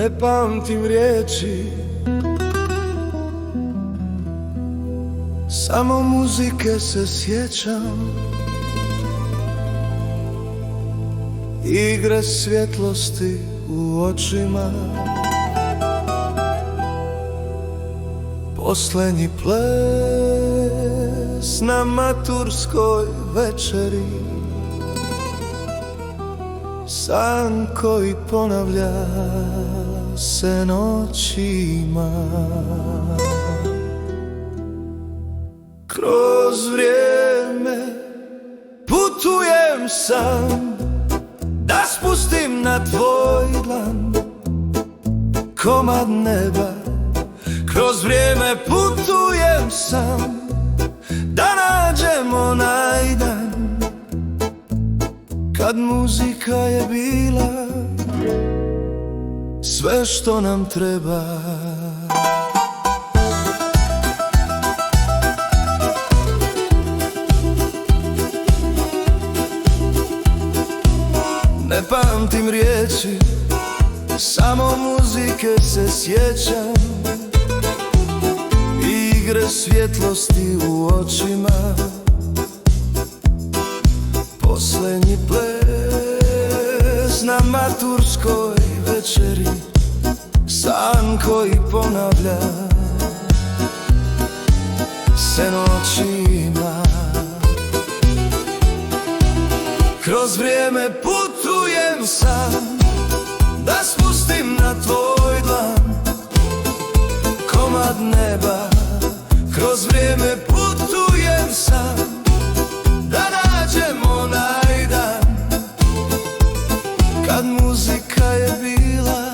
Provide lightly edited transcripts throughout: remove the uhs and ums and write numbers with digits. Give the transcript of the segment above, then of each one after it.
Ne pamtim riječi, samo muzike se sjećam, igre svjetlosti u očima, posljednji ples na maturskoj večeri, san koji ponavlja se noćima. Kroz vrijeme putujem sam, da spustim na tvoj dlan komad neba. Kroz vrijeme putujem sam, da nađem onaj dan kad muzika je bila sve što nam treba. Ne pamtim riječi, samo muzike se sjećam, igre svjetlosti u očima, posljednji ples na maturskoj večeri, san koji ponavlja se noćima. Kroz vrijeme putujem sam, da spustim na tvoj dlan komad neba. Kroz vrijeme putujem sam, da nađem onaj dan kad muzika je bila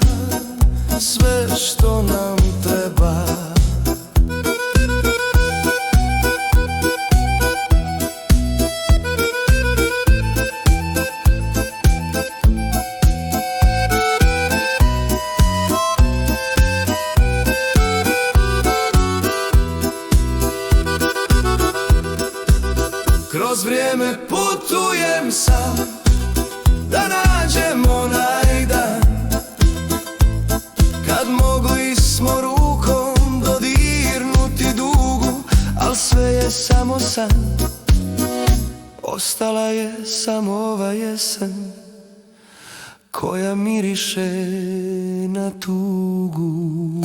sve što nam treba. Kroz vrijeme putujem sam, da nađem onaj dan kad mogli smo rukom dodirnuti dugu, al sve je samo san, ostala je samo ova jesen koja miriše na tugu.